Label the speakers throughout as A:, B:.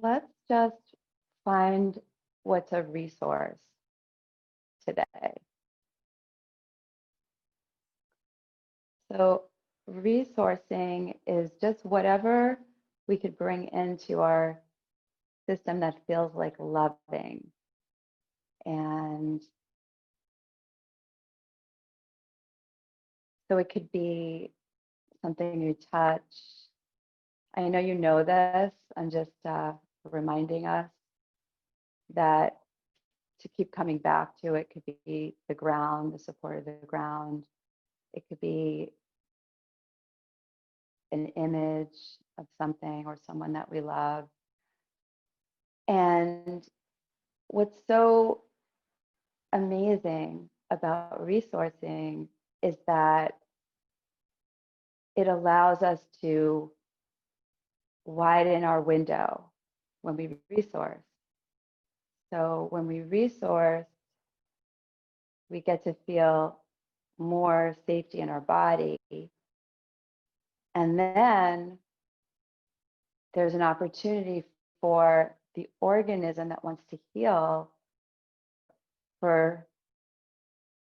A: let's just find what's a resource today. So resourcing is just whatever we could bring into our system that feels like loving. And so it could be something you touch. I know this. I'm just reminding us that to keep coming back to it could be the ground, the support of the ground. It could be an image of something or someone that we love. And what's so amazing about resourcing is that it allows us to widen our window when we resource. So when we resource, we get to feel more safety in our body. And then there's an opportunity for the organism that wants to heal for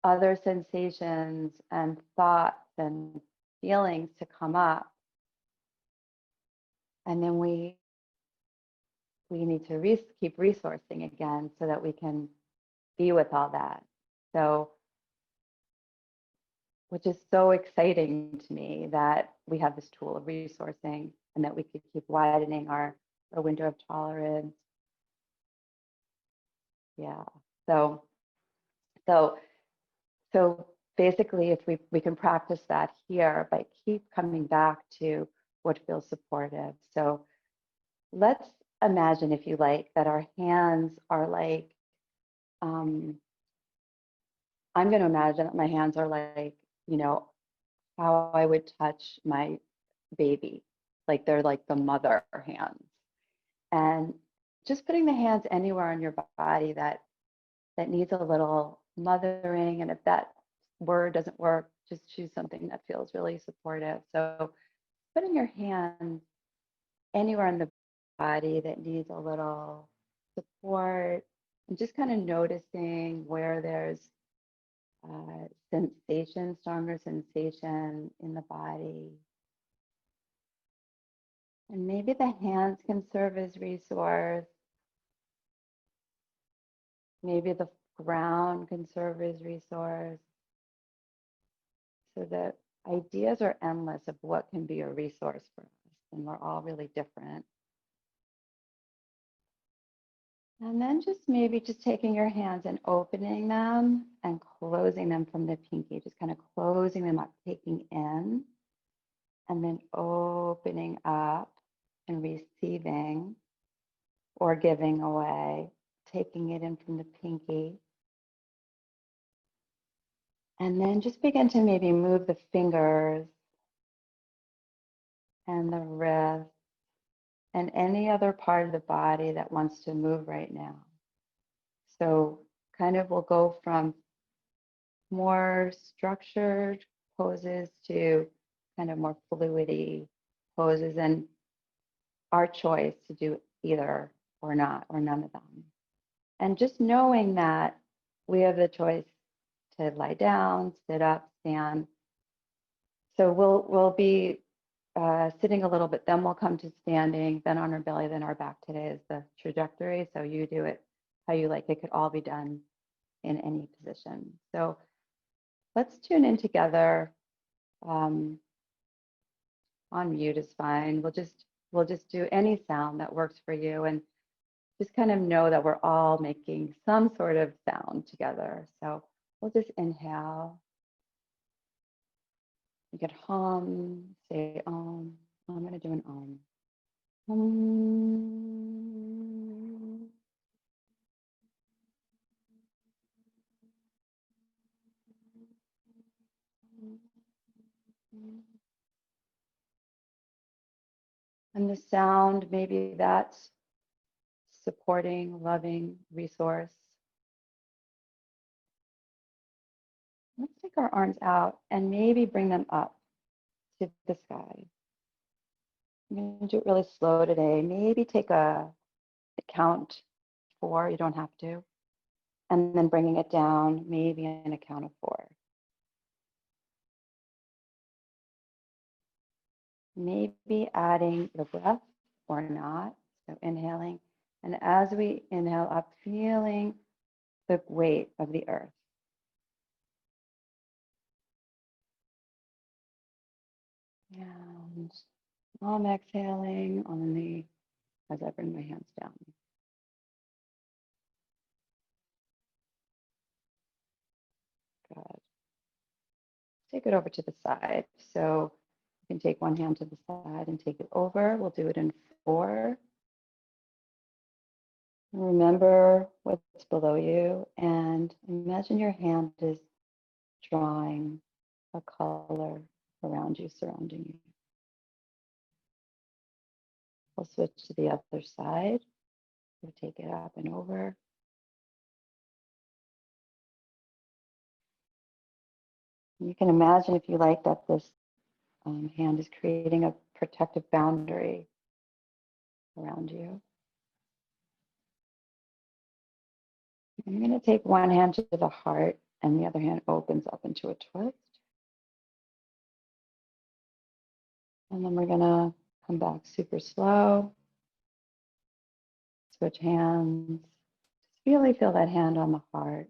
A: other sensations and thoughts and feelings to come up. And then we need to keep resourcing again so that we can be with all that. So, which is so exciting to me that we have this tool of resourcing and that we could keep widening our window of tolerance. Yeah. So basically, if we can practice that here, but keep coming back to what feels supportive. So let's imagine, if you like, that our hands are like, I'm going to imagine that my hands are like, how I would touch my baby, like they're like the mother hands. And just putting the hands anywhere on your body that needs a little mothering. And if that word doesn't work, just choose something that feels really supportive. So putting your hands anywhere in the body that needs a little support, and just kind of noticing where there's sensation, stronger sensation in the body. And maybe the hands can serve as resource. Maybe the ground can serve as resource. So the ideas are endless of what can be a resource for us, and we're all really different. And then maybe taking your hands and opening them and closing them from the pinky, just kind of closing them up, taking in, and then opening up and receiving or giving away, taking it in from the pinky. And then just begin to maybe move the fingers and the wrist and any other part of the body that wants to move right now. So kind of we'll go from more structured poses to kind of more fluidity poses, and our choice to do either or not, or none of them. And just knowing that we have the choice to lie down, sit up, stand. So we'll be sitting a little bit, then we'll come to standing, then on our belly, then our back. Today is the trajectory, so you do it how you like. It could all be done in any position. So let's tune in together. On mute is fine. We'll just do any sound that works for you, and just kind of know that we're all making some sort of sound together. So we'll just inhale. You could hum, say om. I'm going to do an om. And the sound, maybe that's supporting, loving resource. Let's take our arms out and maybe bring them up to the sky. I'm going to do it really slow today. Maybe take a count 4, you don't have to. And then bringing it down, maybe in a count of 4. Maybe adding the breath or not. So inhaling. And as we inhale up, feeling the weight of the earth. And I'm exhaling only as I bring my hands down. Good. Take it over to the side. So you can take one hand to the side and take it over. We'll do it in 4. Remember what's below you and imagine your hand is drawing a color around you, surrounding you. We'll switch to the other side. We'll take it up and over. You can imagine, if you like, that this hand is creating a protective boundary around you. I'm going to take one hand to the heart and the other hand opens up into a twist. And then we're going to come back super slow. Switch hands. Just really feel that hand on the heart,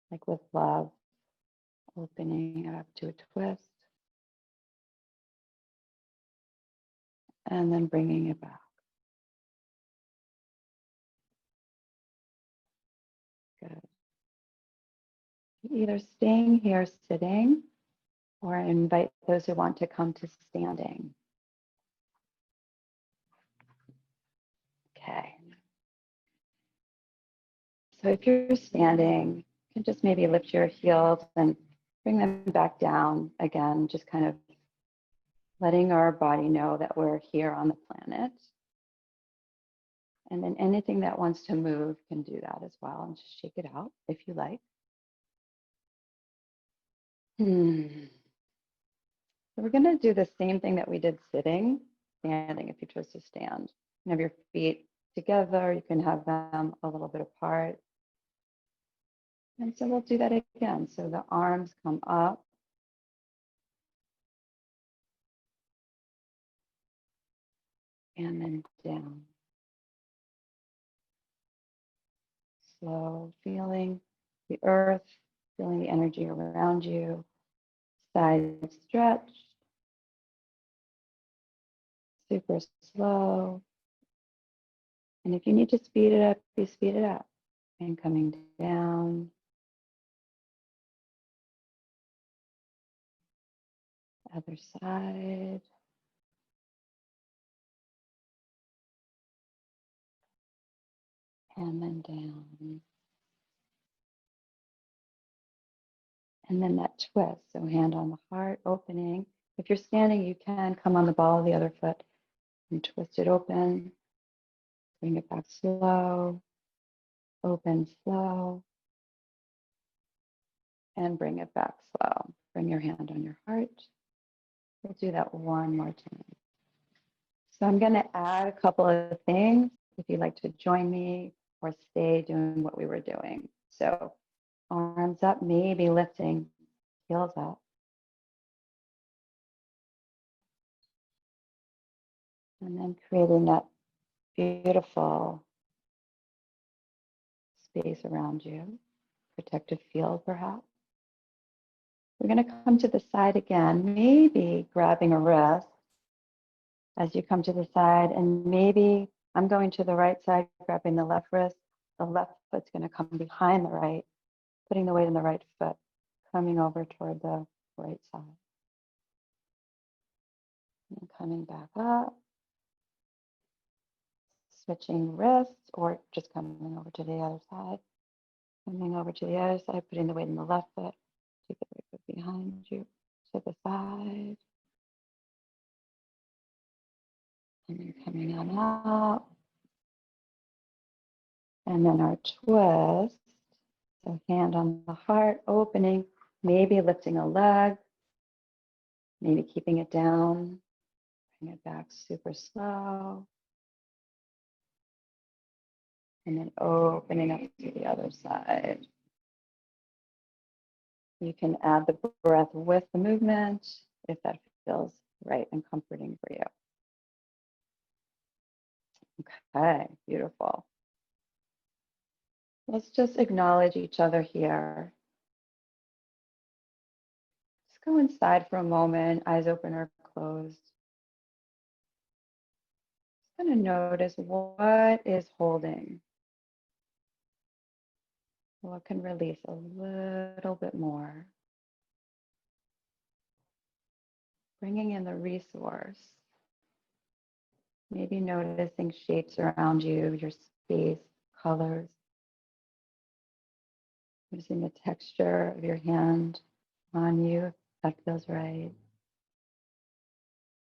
A: like with love, opening it up to a twist. And then bringing it back. Good. Either staying here sitting or invite those who want to come to standing. Okay. So if you're standing, you can just maybe lift your heels and bring them back down again, just kind of letting our body know that we're here on the planet. And then anything that wants to move can do that as well, and just shake it out if you like. So we're going to do the same thing that we did sitting, standing if you chose to stand. You can have your feet together, you can have them a little bit apart. And so we'll do that again. So the arms come up. And then down. Slow, feeling the earth, feeling the energy around you. Side stretch. Super slow. And if you need to speed it up, you speed it up. And coming down. Other side. And then down. And then that twist, so hand on the heart, opening. If you're standing, you can come on the ball of the other foot and twist it open. Bring it back slow, open slow, and bring it back slow. Bring your hand on your heart. We'll do that one more time. So I'm going to add a couple of things if you'd like to join me or stay doing what we were doing. So arms up, maybe lifting, heels up. And then creating that beautiful space around you, protective field perhaps. We're going to come to the side again, maybe grabbing a wrist as you come to the side, and maybe I'm going to the right side, grabbing the left wrist. The left foot's going to come behind the right, putting the weight in the right foot, coming over toward the right side. And coming back up, switching wrists, or just coming over to the other side. Coming over to the other side, putting the weight in the left foot, take the right foot behind you, to the side. And then coming on out. And then our twist. So hand on the heart, opening, maybe lifting a leg, maybe keeping it down. Bring it back super slow. And then opening up to the other side. You can add the breath with the movement if that feels right and comforting for you. Okay, beautiful. Let's just acknowledge each other here. Just go inside for a moment, eyes open or closed. Just kind of notice what is holding. What can release a little bit more. Bringing in the resource. Maybe noticing shapes around you, your space, colors. Noticing the texture of your hand on you, if that feels right.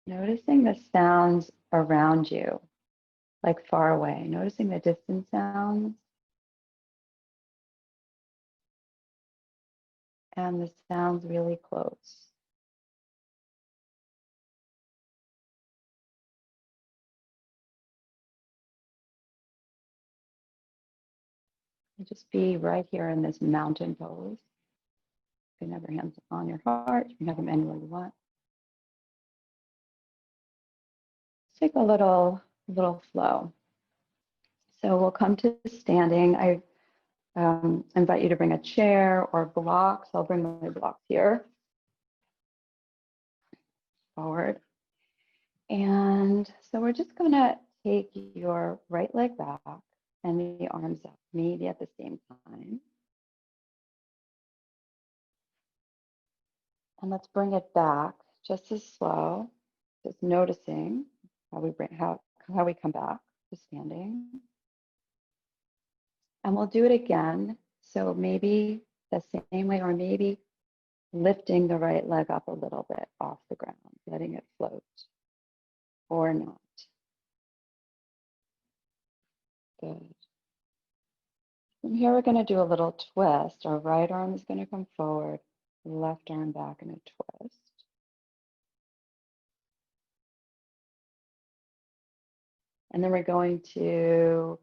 A: Noticing the sounds around you, like far away. Noticing the distant sounds and the sounds really close. And just be right here in this mountain pose. You can have your hands on your heart. You can have them anywhere you want. Take a little flow. So we'll come to standing. I invite you to bring a chair or blocks. I'll bring my blocks here forward. And so we're just going to take your right leg back and the arms up, maybe at the same time. And let's bring it back just as slow, just noticing how we come back to standing. And we'll do it again. So maybe the same way, or maybe lifting the right leg up a little bit off the ground, letting it float, or not. Good. From here, we're going to do a little twist. Our right arm is going to come forward, left arm back in a twist. And then we're going to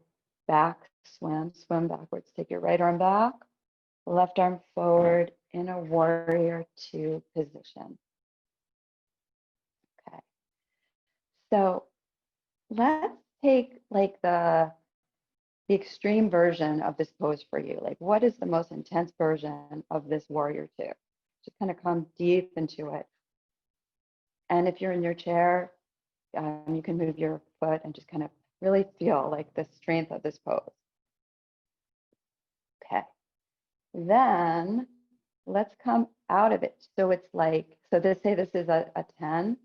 A: back swim backwards. Take your right arm back, left arm forward in a warrior two position. Okay. So let's take like the extreme version of this pose for you. Like, what is the most intense version of this warrior two? Just kind of come deep into it. And if you're in your chair, you can move your foot and just kind of really feel like the strength of this pose. Okay. Then let's come out of it. So it's like, so say this is a 10.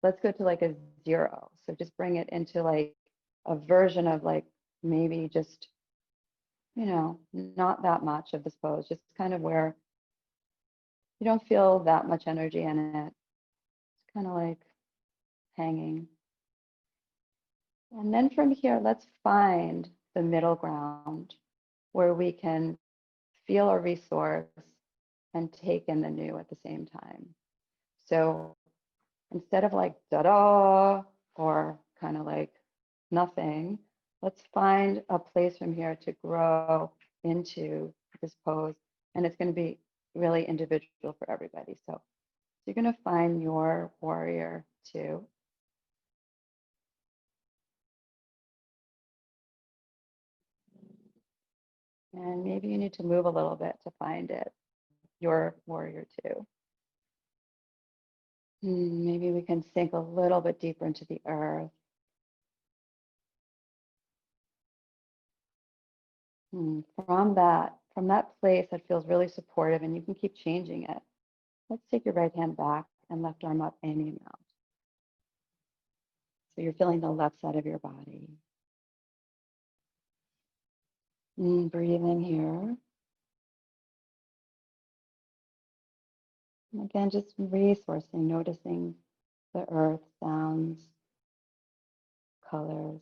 A: Let's go to like a 0. So just bring it into like a version of like maybe just, you know, not that much of this pose, just kind of where you don't feel that much energy in it. It's kind of like hanging. And then from here, let's find the middle ground where we can feel a resource and take in the new at the same time. So instead of like da-da or kind of like nothing, let's find a place from here to grow into this pose. And it's going to be really individual for everybody. So you're going to find your warrior two. And maybe you need to move a little bit to find it, your warrior two. Maybe we can sink a little bit deeper into the earth. From that place that feels really supportive, and you can keep changing it. Let's take your right hand back and left arm up any amount. So you're feeling the left side of your body. Breathing here. And again, just resourcing, noticing the earth, sounds, colors.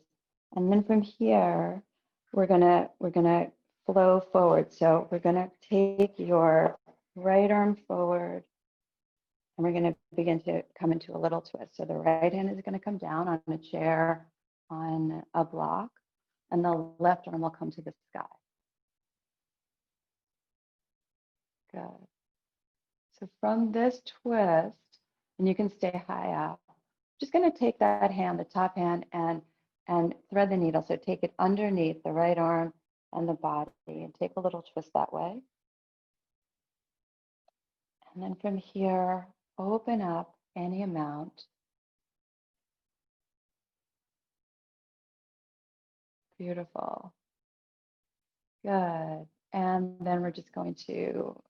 A: And then from here, we're gonna flow forward. So we're gonna take your right arm forward, and we're gonna begin to come into a little twist. So the right hand is gonna come down on a chair, on a block. and the left arm will come to the sky. Good. So from this twist, and you can stay high up, just going to take that hand, the top hand, and thread the needle. So take it underneath the right arm and the body and take a little twist that way. And then from here, open up any amount. Beautiful. Good. And then we're just going to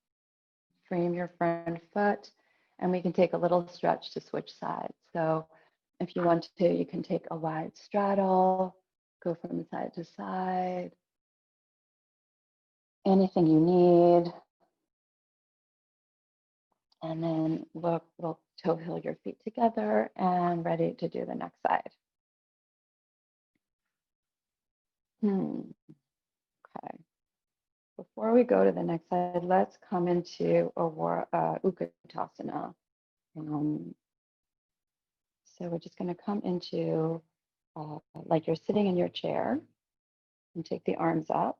A: frame your front foot, and we can take a little stretch to switch sides. So if you want to, you can take a wide straddle, go from side to side, anything you need. And then we'll toe heel your feet together and ready to do the next side. Okay. Before we go to the next side, let's come into Utkatasana. So we're just going to come into like you're sitting in your chair and take the arms up.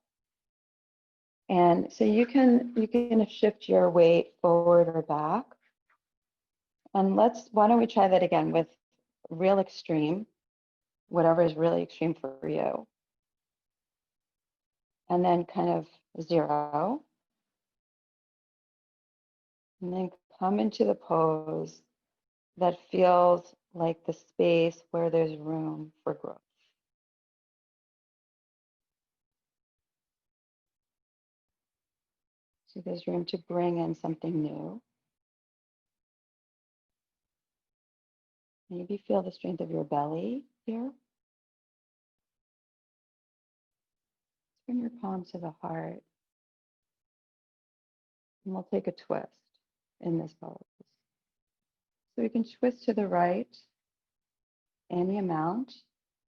A: And so you can shift your weight forward or back. And why don't we try that again with real extreme, whatever is really extreme for you. And then kind of 0. And then come into the pose that feels like the space where there's room for growth. So there's room to bring in something new. Maybe feel the strength of your belly here. Bring your palm to the heart. And we'll take a twist in this pose. So we can twist to the right any amount.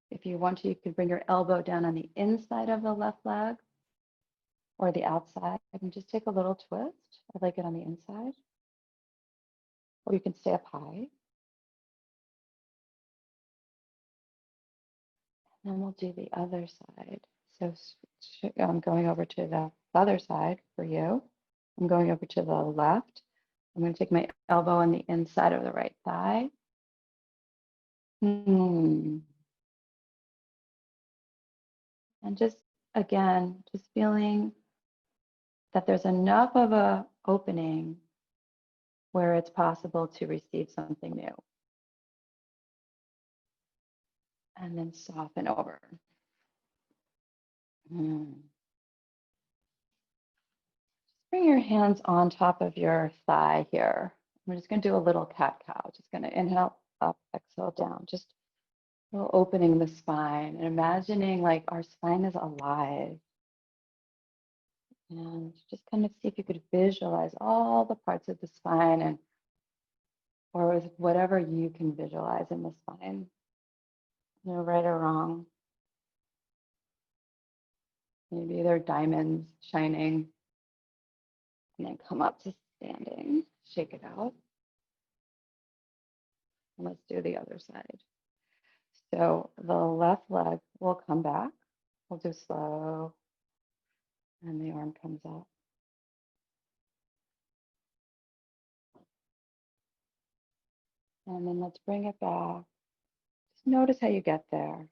A: If you want to, you can bring your elbow down on the inside of the left leg or the outside and just take a little twist. I like it on the inside. Or you can stay up high. And then we'll do the other side. So I'm going over to the other side for you. I'm going over to the left. I'm going to take my elbow on the inside of the right thigh. And just, again, just feeling that there's enough of an opening where it's possible to receive something new. And then soften over. Bring your hands on top of your thigh here. We're just going to do a little cat-cow. Just going to inhale up, exhale down. Just opening the spine and imagining like our spine is alive. And just kind of see if you could visualize all the parts of the spine or with whatever you can visualize in the spine. No right or wrong. Maybe they're diamonds shining. And then come up to standing. Shake it out. And let's do the other side. So the left leg will come back. We'll do slow. And the arm comes up. And then let's bring it back. Just notice how you get there.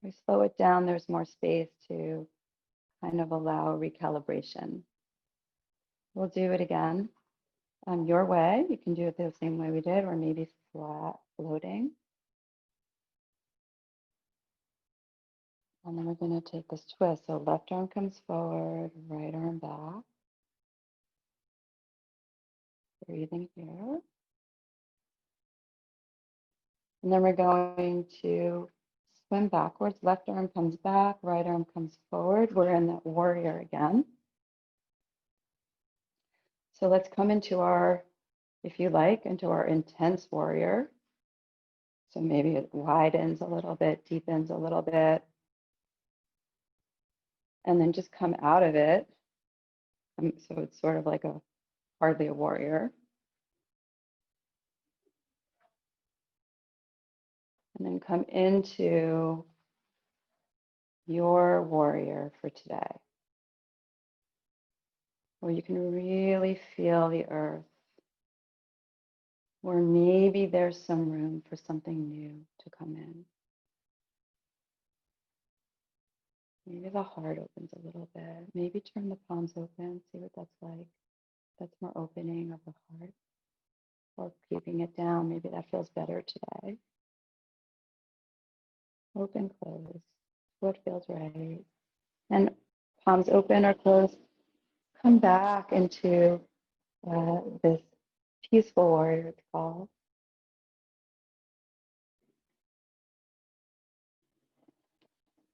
A: We slow it down, there's more space to kind of allow recalibration. We'll do it again your way. You can do it the same way we did, or maybe flat floating. And then we're going to take this twist. So left arm comes forward, right arm back. Breathing here. And then we're going to swim backwards. Left arm comes back, right arm comes forward. We're in that warrior again. So let's come into our, if you like, into our intense warrior. So maybe it widens a little bit, deepens a little bit. And then just come out of it. So it's sort of like hardly a warrior. And then come into your warrior for today, where you can really feel the earth, where maybe there's some room for something new to come in. Maybe the heart opens a little bit. Maybe turn the palms open, see what that's like. That's more opening of the heart. Or keeping it down, maybe that feels better today. Open, close, what feels right. And palms open or closed, come back into this peaceful warrior, it's called.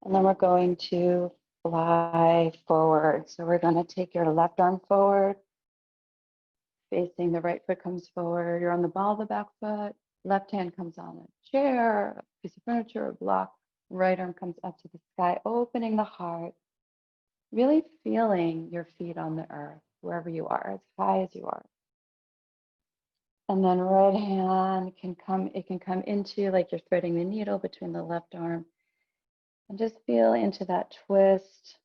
A: And then we're going to fly forward. So we're going to take your left arm forward, facing the right foot comes forward. You're on the ball of the back foot. Left hand comes on a chair, a piece of furniture, a block. Right arm comes up to the sky, opening the heart. Really feeling your feet on the earth, wherever you are, as high as you are. And then right hand can come into like you're threading the needle between the left arm. And just feel into that twist.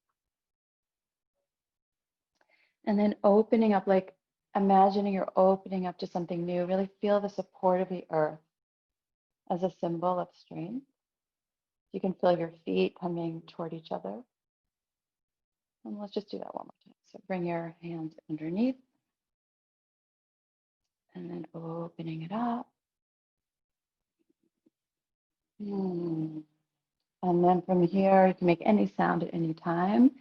A: And then opening up, like imagining you're opening up to something new. Really feel the support of the earth as a symbol of strength. You can feel your feet coming toward each other. And let's just do that one more time. So bring your hands underneath. And then opening it up. And then from here, you can make any sound at any time.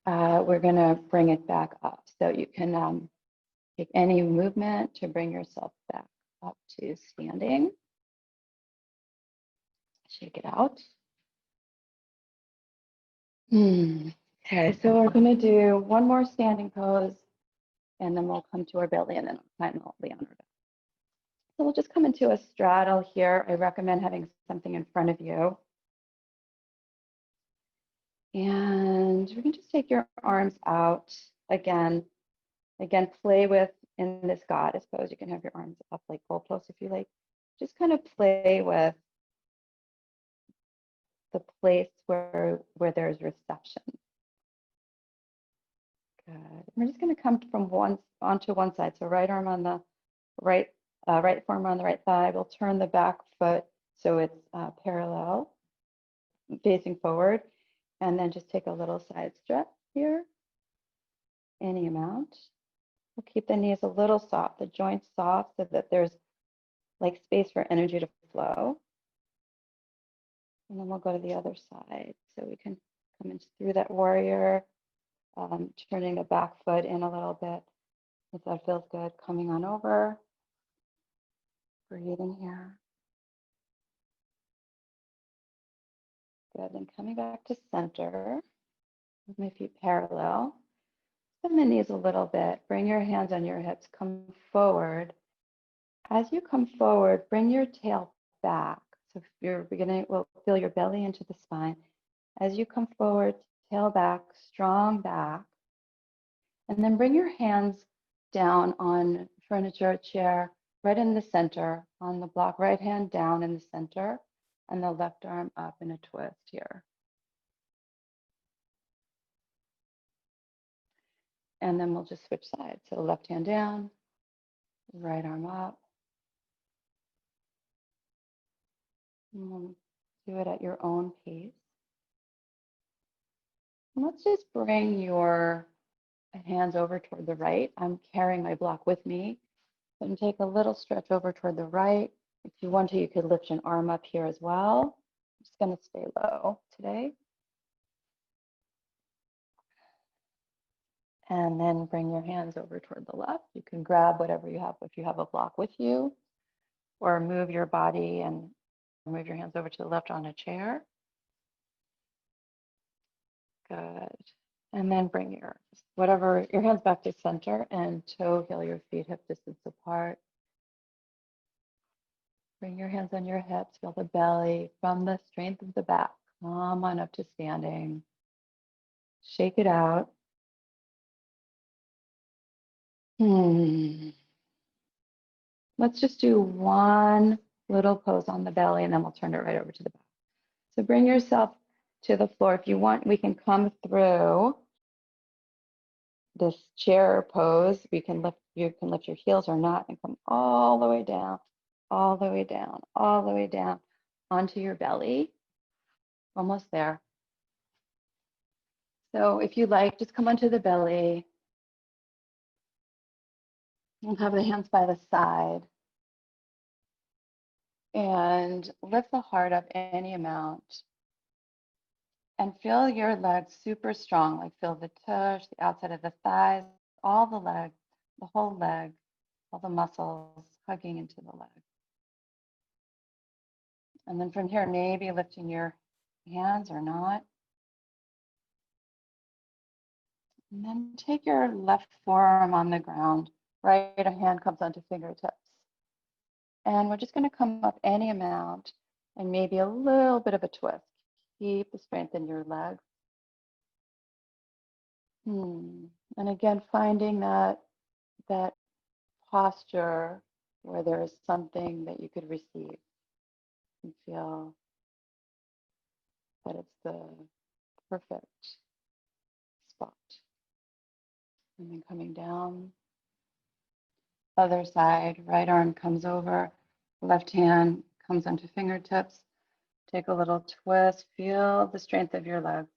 A: We're going to bring it back up. So you can take any movement to bring yourself back up to standing. Shake it out. Okay, so we're going to do one more standing pose, and then we'll come to our belly, and then finally on our back. So we'll just come into a straddle here. I recommend having something in front of you. And we're going to just take your arms out again. Again, play with in this goddess pose. You can have your arms up like goalposts if you like. Just kind of play with the place where there's reception. Good. We're just going to come from onto one side. So right arm on the right forearm on the right thigh. We'll turn the back foot so it's parallel, facing forward, and then just take a little side stretch here. Any amount. We'll keep the knees a little soft, the joints soft, so that there's like space for energy to flow. And then we'll go to the other side. So we can come in through that warrior, turning the back foot in a little bit. If that feels good, coming on over. Breathing here. Good, and coming back to center with my feet parallel. Bend the knees a little bit. Bring your hands on your hips. Come forward. As you come forward, bring your tail back. So if you're beginning, we'll feel your belly into the spine. As you come forward, tail back, strong back. And then bring your hands down on furniture, chair, right in the center, on the block. Right hand down in the center, and the left arm up in a twist here. And then we'll just switch sides. So left hand down, right arm up. And we'll do it at your own pace. And let's just bring your hands over toward the right. I'm carrying my block with me. And take a little stretch over toward the right. If you want to, you could lift an arm up here as well. I'm just going to stay low today. And then bring your hands over toward the left. You can grab whatever you have if you have a block with you, or move your body and move your hands over to the left on a chair. Good. And then bring your hands back to center and toe heel your feet hip distance apart. Bring your hands on your hips, feel the belly from the strength of the back. Come on up to standing. Shake it out. Let's just do one little pose on the belly, and then we'll turn it right over to the back. So bring yourself to the floor. If you want, we can come through this chair pose. You can lift your heels or not and come all the way down, all the way down, all the way down onto your belly. Almost there. So if you like, just come onto the belly and have the hands by the side. And lift the heart up any amount. And feel your legs super strong, like feel the tush, the outside of the thighs, all the legs, the whole leg, all the muscles hugging into the leg. And then from here, maybe lifting your hands or not. And then take your left forearm on the ground. Right hand comes onto fingertips. And we're just going to come up any amount and maybe a little bit of a twist. Keep the strength in your legs. And again, finding that posture where there is something that you could receive and feel that it's the perfect spot. And then coming down, other side, right arm comes over, left hand comes onto fingertips. Take a little twist, feel the strength of your legs.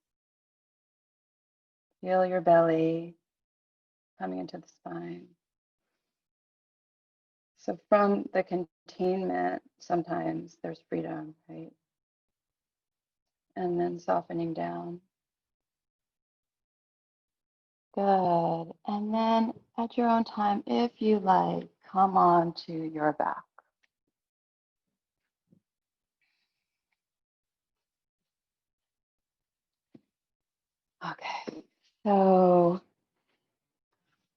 A: Feel your belly coming into the spine. So from the containment, sometimes there's freedom, right? And then softening down. Good. And then at your own time, if you like, come on to your back. Okay. So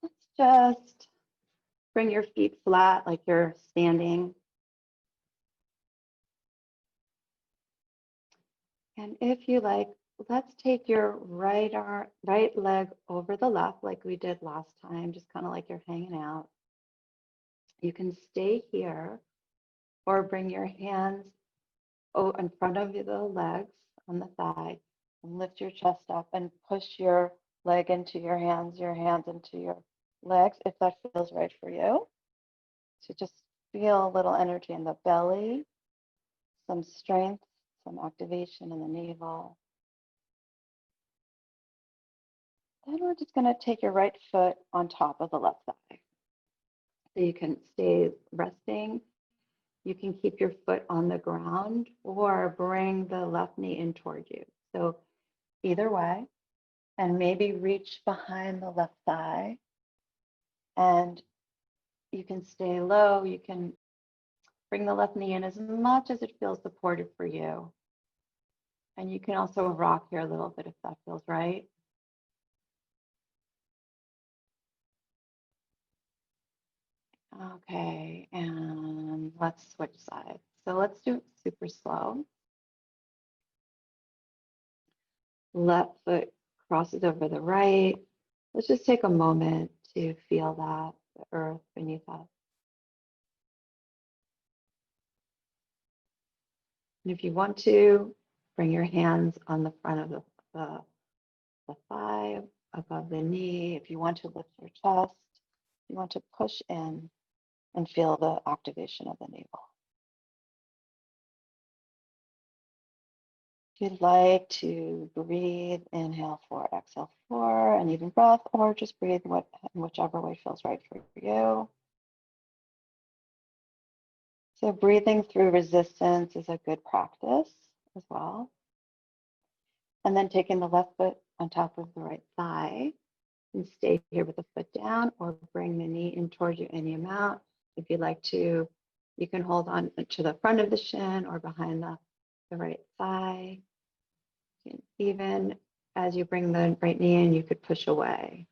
A: let's just bring your feet flat like you're standing. And if you like, let's take your right leg over the left like we did last time, just kind of like you're hanging out. You can stay here or bring your hands in front of the legs on the thigh and lift your chest up and push your leg into your hands into your legs if that feels right for you. So just feel a little energy in the belly, some strength, some activation in the navel. Then we're just going to take your right foot on top of the left thigh. So you can stay resting. You can keep your foot on the ground or bring the left knee in toward you. So either way, and maybe reach behind the left thigh. And you can stay low. You can bring the left knee in as much as it feels supported for you. And you can also rock here a little bit if that feels right. Okay, and let's switch sides. So let's do it super slow. Left foot crosses over the right. Let's just take a moment to feel that, the earth beneath us. And if you want to, bring your hands on the front of the thigh, above the knee. If you want to lift your chest, you want to push in and feel the activation of the navel. If you'd like to breathe, inhale 4, exhale 4, and even breath, or just breathe whichever way feels right for you. So breathing through resistance is a good practice as well. And then taking the left foot on top of the right thigh and stay here with the foot down or bring the knee in towards you any amount. If you'd like to, you can hold on to the front of the shin or behind the right thigh. And even as you bring the right knee in, you could push away.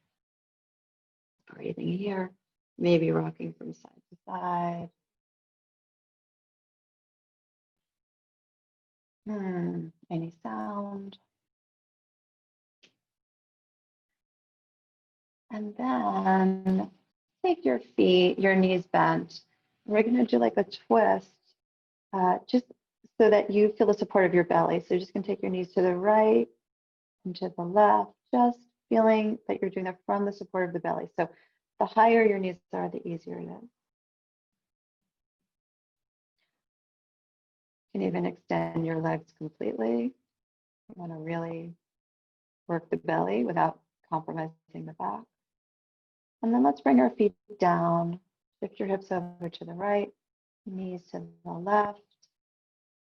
A: Breathing here, maybe rocking from side to side. Any sound. And then take your feet, your knees bent. We're going to do like a twist, just so that you feel the support of your belly. So you're just going to take your knees to the right and to the left, just feeling that you're doing that from the support of the belly. So the higher your knees are, the easier it is. You can even extend your legs completely. You want to really work the belly without compromising the back. And then let's bring our feet down. Shift your hips over to the right, knees to the left.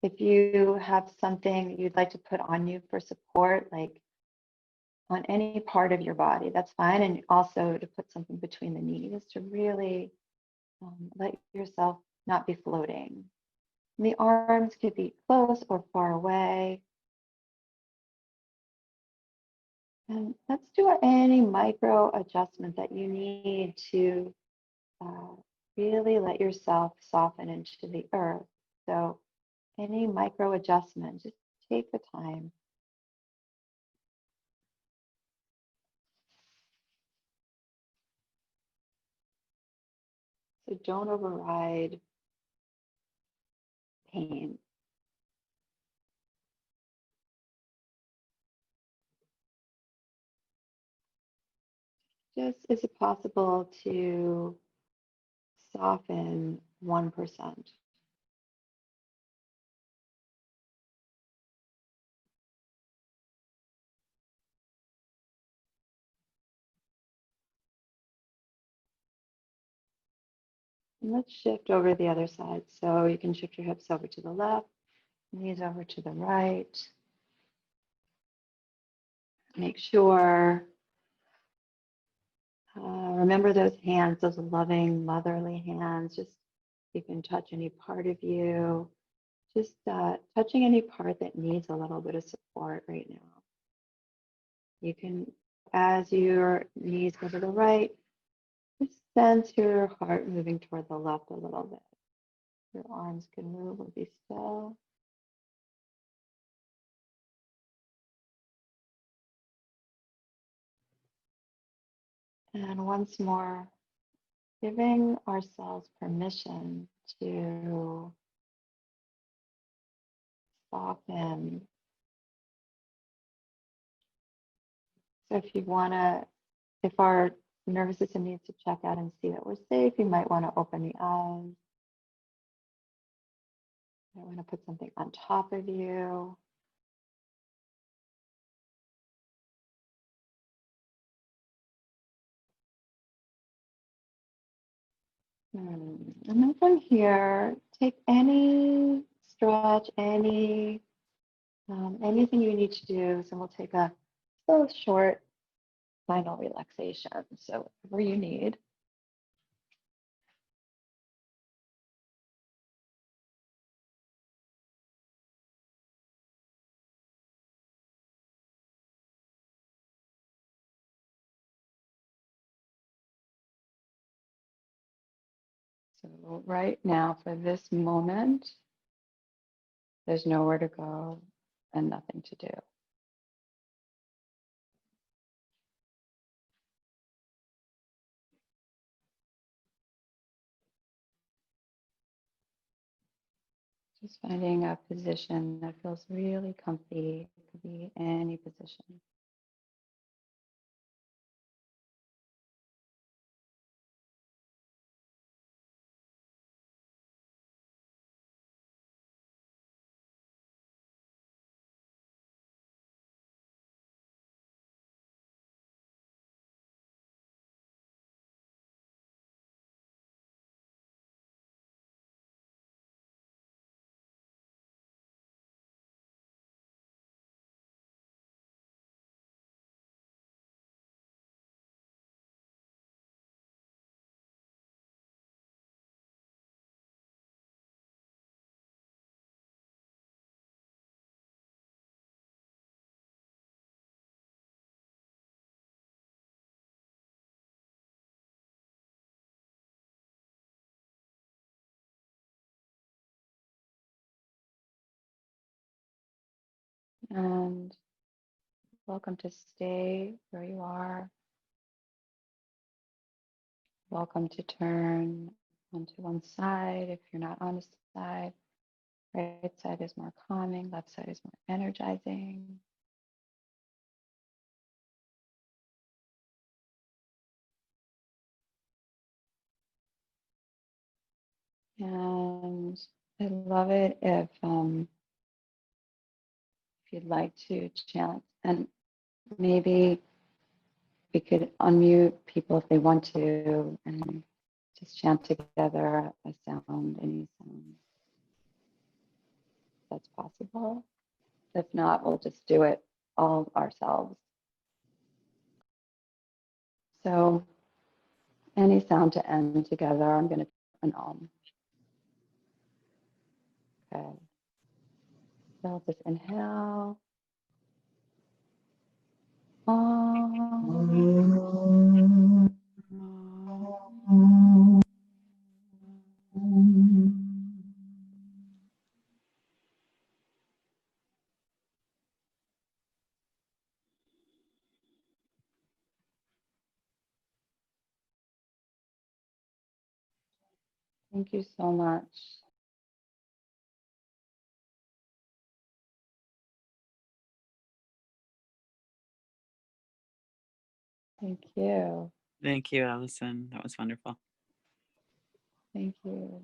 A: If you have something that you'd like to put on you for support, like on any part of your body, that's fine. And also to put something between the knees to really let yourself not be floating. And the arms could be close or far away. And let's do any micro adjustment that you need to really let yourself soften into the earth. So any micro adjustment, just take the time. So don't override pain. Just is it possible to soften 1%? And let's shift over to the other side. So you can shift your hips over to the left, knees over to the right. Make sure, remember those hands, those loving, motherly hands. Just you can touch any part of you. Just touching any part that needs a little bit of support right now. You can, as your knees go to the right, just sense your heart moving toward the left a little bit. Your arms can move or be still. And once more, giving ourselves permission to soften. So if you want to, if our nervous system needs to check out and see that we're safe, you might want to open the eyes. You might want to put something on top of you. And then from here, take any stretch, anything you need to do. So we'll take a slow, short final relaxation. So whatever you need. So right now, for this moment, there's nowhere to go and nothing to do. Just finding a position that feels really comfy. It could be any position. And welcome to stay where you are. Welcome to turn onto one side if you're not on a side. Right side is more calming, left side is more energizing. And I love it if you'd like to chant, and maybe we could unmute people if they want to and just chant together a sound, any sound. That's possible. If not, we'll just do it all ourselves. So any sound to end together, I'm going to an om. Okay. So I'll just inhale. Om. Thank you so much. Thank you.
B: Thank you, Alyson. That was wonderful.
A: Thank you.